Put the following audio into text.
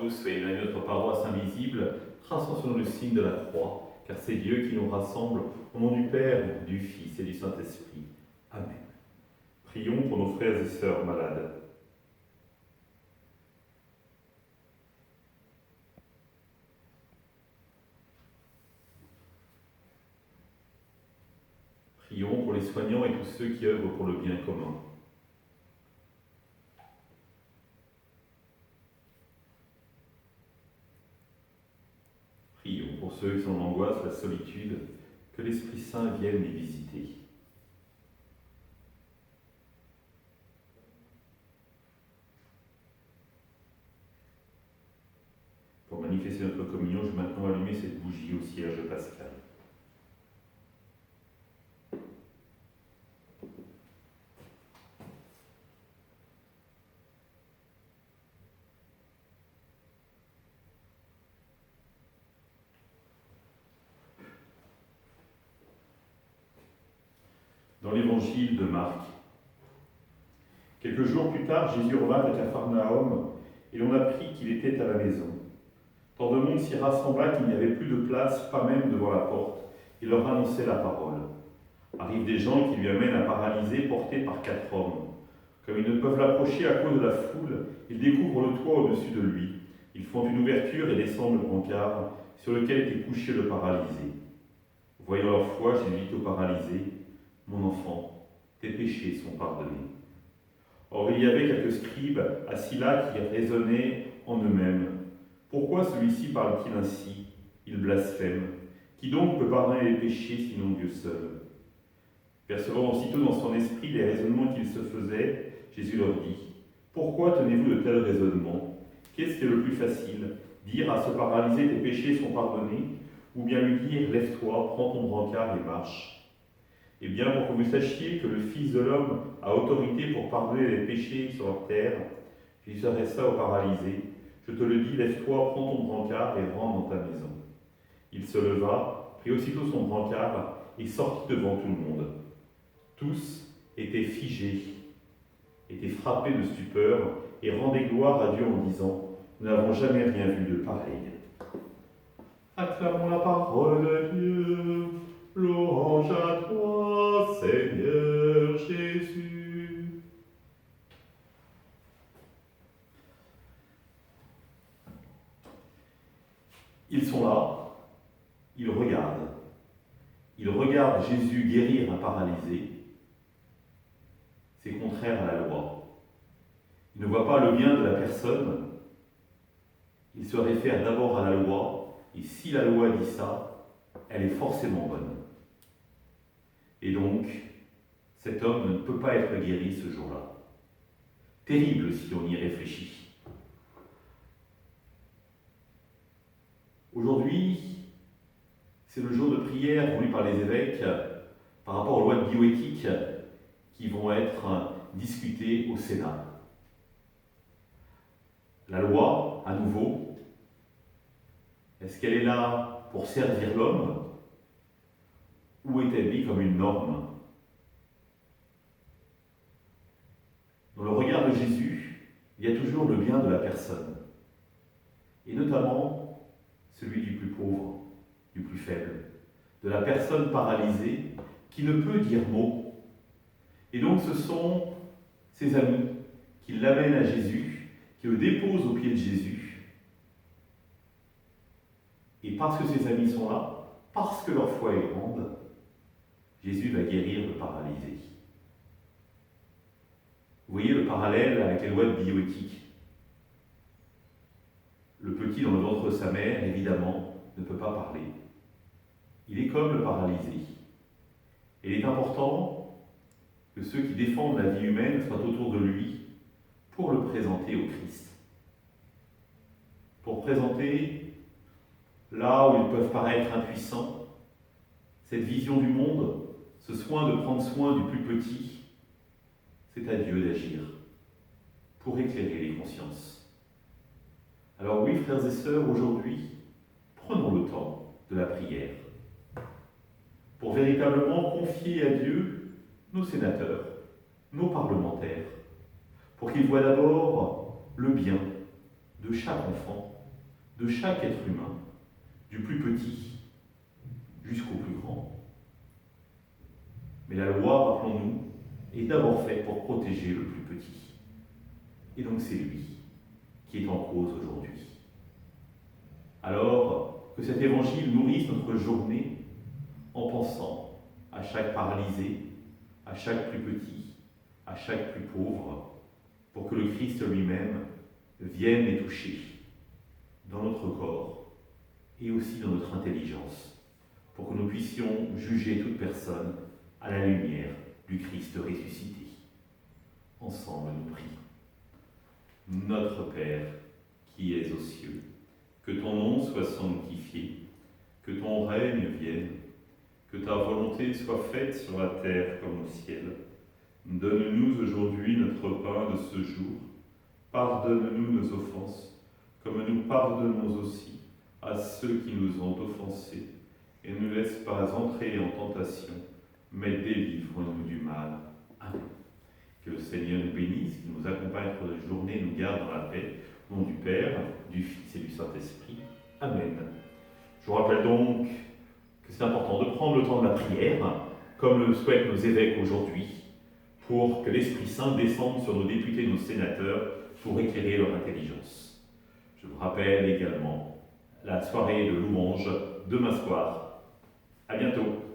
tous, soyez bienvenus à notre paroisse invisible, traçant sur nous le signe de la croix, car c'est Dieu qui nous rassemble au nom du Père, du Fils et du Saint-Esprit. Amen. Prions pour nos frères et sœurs malades. Prions pour les soignants et tous ceux qui œuvrent pour le bien commun. Prions pour ceux qui sont en angoisse, la solitude, que l'Esprit Saint vienne les visiter. Pour manifester notre communion, je vais maintenant allumer cette bougie au cierge pascal. Dans l'évangile de Marc, quelques jours plus tard, Jésus revint à Capharnaüm et l'on apprit qu'il était à la maison. Tant de monde s'y rassembla qu'il n'y avait plus de place, pas même devant la porte. Il leur annonçait la parole. Arrivent des gens qui lui amènent un paralysé porté par 4 hommes. Comme ils ne peuvent l'approcher à cause de la foule, ils découvrent le toit au-dessus de lui. Ils font une ouverture et descendent le brancard sur lequel était couché le paralysé. Voyant leur foi, Jésus dit au paralysé: « Mon enfant, tes péchés sont pardonnés. » Or il y avait quelques scribes assis là qui raisonnaient en eux-mêmes. Pourquoi celui-ci parle-t-il ainsi? Il blasphème. Qui donc peut pardonner les péchés sinon Dieu seul? Percevant aussitôt dans son esprit les raisonnements qu'il se faisait, Jésus leur dit: Pourquoi tenez-vous de tels raisonnements? Qu'est-ce qui est le plus facile? Dire à ce paralysé: tes péchés sont pardonnés, ou bien lui dire: lève-toi, prends ton brancard et marche? Eh bien, pour que vous sachiez que le Fils de l'homme a autorité pour pardonner les péchés sur la terre, Jésus s'adressa au paralysé: je te le dis, lève-toi, prends ton brancard et rentre dans ta maison. Il se leva, prit aussitôt son brancard et sortit devant tout le monde. Tous étaient figés, étaient frappés de stupeur et rendaient gloire à Dieu en disant: nous n'avons jamais rien vu de pareil. Acclamons la parole de Dieu. Louange à toi, Seigneur Jésus. Ils sont là, ils regardent. Ils regardent Jésus guérir un paralysé. C'est contraire à la loi. Ils ne voient pas le bien de la personne. Ils se réfèrent d'abord à la loi, et si la loi dit ça, elle est forcément bonne. Et donc, cet homme ne peut pas être guéri ce jour-là. Terrible si on y réfléchit. Aujourd'hui, c'est le jour de prière voulu par les évêques par rapport aux lois de bioéthique qui vont être discutées au Sénat. La loi, à nouveau, est-ce qu'elle est là pour servir l'homme ou est-elle vue comme une norme? Dans le regard de Jésus, il y a toujours le bien de la personne, et notamment celui du plus pauvre, du plus faible, de la personne paralysée qui ne peut dire mot. Et donc ce sont ses amis qui l'amènent à Jésus, qui le déposent aux pieds de Jésus. Et parce que ses amis sont là, parce que leur foi est grande, Jésus va guérir le paralysé. Vous voyez le parallèle avec les lois de bioéthique. Le petit dans le ventre de sa mère, évidemment, ne peut pas parler. Il est comme le paralysé. Et il est important que ceux qui défendent la vie humaine soient autour de lui pour le présenter au Christ. Pour présenter, là où ils peuvent paraître impuissants, cette vision du monde, ce soin de prendre soin du plus petit, c'est à Dieu d'agir pour éclairer les consciences. Alors oui, frères et sœurs, aujourd'hui, prenons le temps de la prière pour véritablement confier à Dieu nos sénateurs, nos parlementaires, pour qu'ils voient d'abord le bien de chaque enfant, de chaque être humain, du plus petit jusqu'au plus grand. Mais la loi, rappelons-nous, est d'abord faite pour protéger le plus petit. Et donc c'est lui qui est en cause aujourd'hui. Alors que cet évangile nourrisse notre journée en pensant à chaque paralysé, à chaque plus petit, à chaque plus pauvre, pour que le Christ lui-même vienne les toucher dans notre corps et aussi dans notre intelligence, pour que nous puissions juger toute personne à la lumière du Christ ressuscité. Ensemble, nous prions. Notre Père, qui es aux cieux, que ton nom soit sanctifié, que ton règne vienne, que ta volonté soit faite sur la terre comme au ciel. Donne-nous aujourd'hui notre pain de ce jour. Pardonne-nous nos offenses, comme nous pardonnons aussi à ceux qui nous ont offensés. Et ne nous laisse pas entrer en tentation, mais délivre-nous du mal. Amen. Que le Seigneur nous bénisse, qu'il nous accompagne pour la journée et nous garde dans la paix. Au nom du Père, du Fils et du Saint-Esprit. Amen. Je vous rappelle donc que c'est important de prendre le temps de la prière, comme le souhaitent nos évêques aujourd'hui, pour que l'Esprit Saint descende sur nos députés et nos sénateurs pour éclairer leur intelligence. Je vous rappelle également la soirée de louange demain soir. À bientôt.